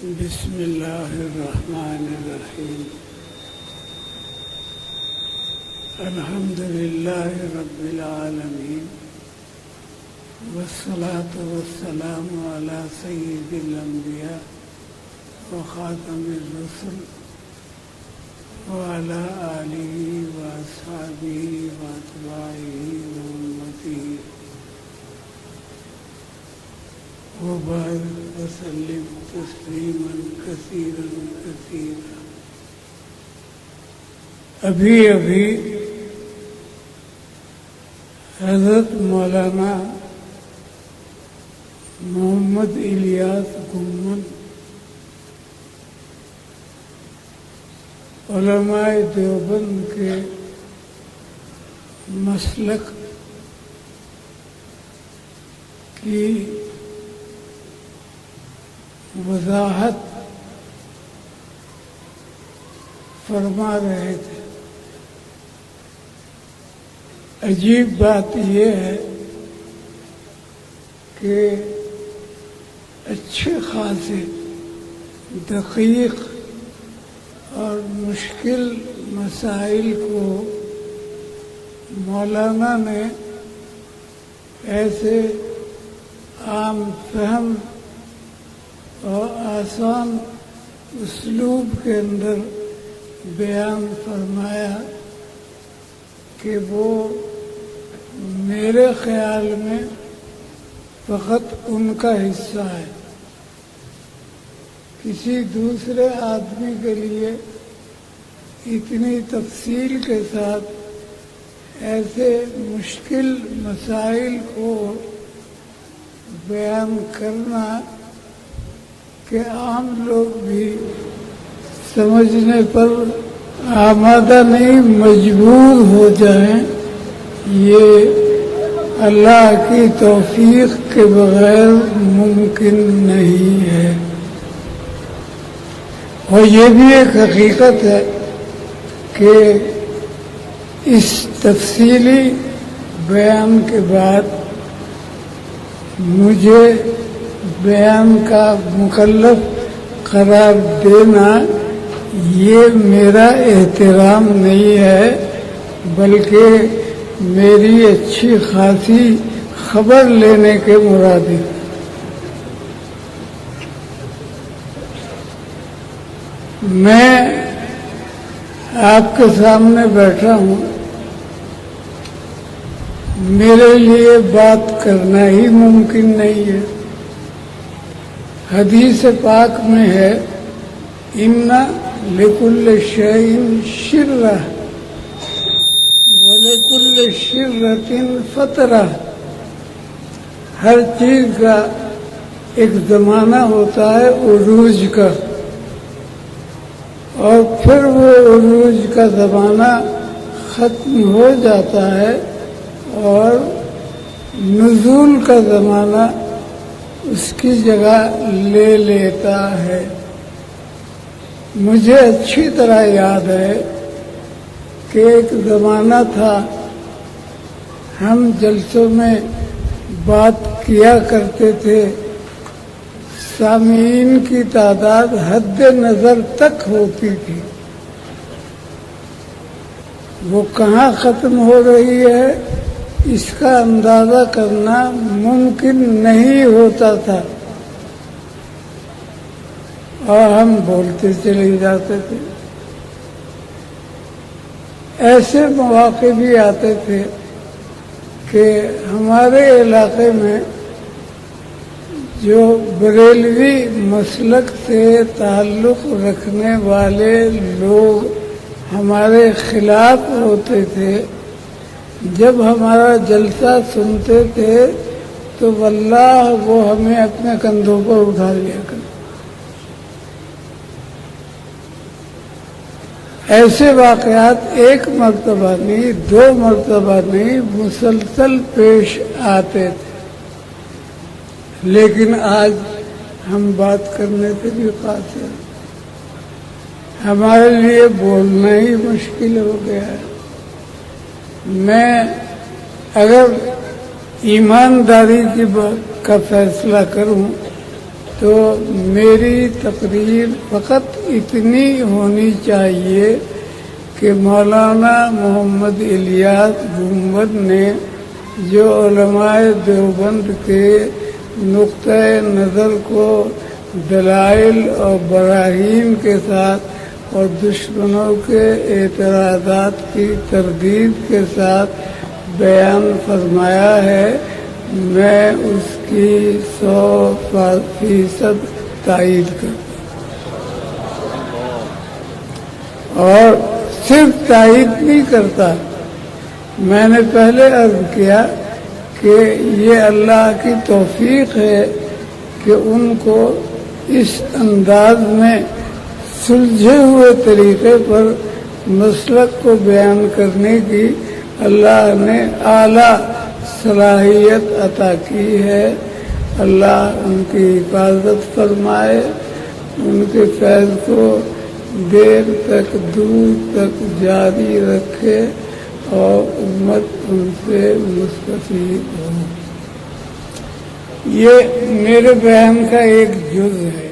بسم اللہ الرحمن الرحیم الحمد للہ رب العالمین والصلاة والسلام علی سید الانبیاء وخاتم الرسل وعلى آلہ واصحابہ واتباعہ وامتہ وبارك وسلم تسلیما کثیرا کثیرا۔ ابھی حضرت مولانا محمد الیاس گھمن علماء دیوبند کے مسلک کی وضاحت فرما رہے تھے۔ عجیب بات یہ ہے کہ اچھے خاصے دقیق اور مشکل مسائل کو مولانا نے ایسے عام فہم اور آسان اسلوب کے اندر بیان فرمایا کہ وہ میرے خیال میں فقط ان کا حصہ ہے۔ کسی دوسرے آدمی کے لیے اتنی تفصیل کے ساتھ ایسے مشکل مسائل کو بیان کرنا کہ عام لوگ بھی سمجھنے پر آمادہ نہیں، مجبور ہو جائیں، یہ اللہ کی توفیق کے بغیر ممکن نہیں ہے۔ اور یہ بھی ایک حقیقت ہے کہ اس تفصیلی بیان کے بعد مجھے بیان کا مکلف قرار دینا یہ میرا احترام نہیں ہے، بلکہ میری اچھی خاصی خبر لینے کے مرادف۔ میں آپ کے سامنے بیٹھا ہوں، میرے لیے بات کرنا ہی ممکن نہیں ہے۔ حدیث پاک میں ہے ان لکل شیء شرہ ولکل شرۃ فترہ۔ ہر چیز کا ایک زمانہ ہوتا ہے عروج کا، اور پھر وہ عروج کا زمانہ ختم ہو جاتا ہے اور نزول کا زمانہ اس کی جگہ لے لیتا ہے۔ مجھے اچھی طرح یاد ہے کہ ایک زمانہ تھا ہم جلسوں میں بات کیا کرتے تھے، سامعین کی تعداد حد نظر تک ہوتی تھی، وہ کہاں ختم ہو رہی ہے اس کا اندازہ کرنا ممکن نہیں ہوتا تھا، اور ہم بولتے چلے جاتے تھے۔ ایسے مواقع بھی آتے تھے کہ ہمارے علاقے میں جو بریلوی مسلک سے تعلق رکھنے والے لوگ ہمارے خلاف ہوتے تھے، جب ہمارا جلسہ سنتے تھے تو واللہ وہ ہمیں اپنے کندھوں پر اٹھا لیا کرتے۔ ایسے واقعات ایک مرتبہ نہیں، دو مرتبہ نہیں، مسلسل پیش آتے تھے، لیکن آج ہم بات کرنے سے بھی قاصر ہیں، ہمارے لیے بولنا ہی مشکل ہو گیا ہے۔ میں اگر ایمانداری کا فیصلہ کروں تو میری تقریر فقط اتنی ہونی چاہیے کہ مولانا محمد الیاس گنبد نے جو علماء دیوبند کے نقطۂ نظر کو دلائل اور براہین کے ساتھ اور دشمنوں کے اعتراضات کی تردید کے ساتھ بیان فرمایا ہے، میں اس کی 100% تائید کرتا ہوں۔ اور صرف تائید نہیں کرتا، میں نے پہلے عرض کیا کہ یہ اللہ کی توفیق ہے کہ ان کو اس انداز میں سلجھے ہوئے طریقے پر مسلک کو بیان کرنے کی اللہ نے اعلیٰ صلاحیت عطا کی ہے۔ اللہ ان کی حفاظت فرمائے، ان کے فیض کو دیر تک دور تک جاری رکھے اور امت ان سے مستفید ہو۔ یہ میرے بیان کا ایک جز ہے۔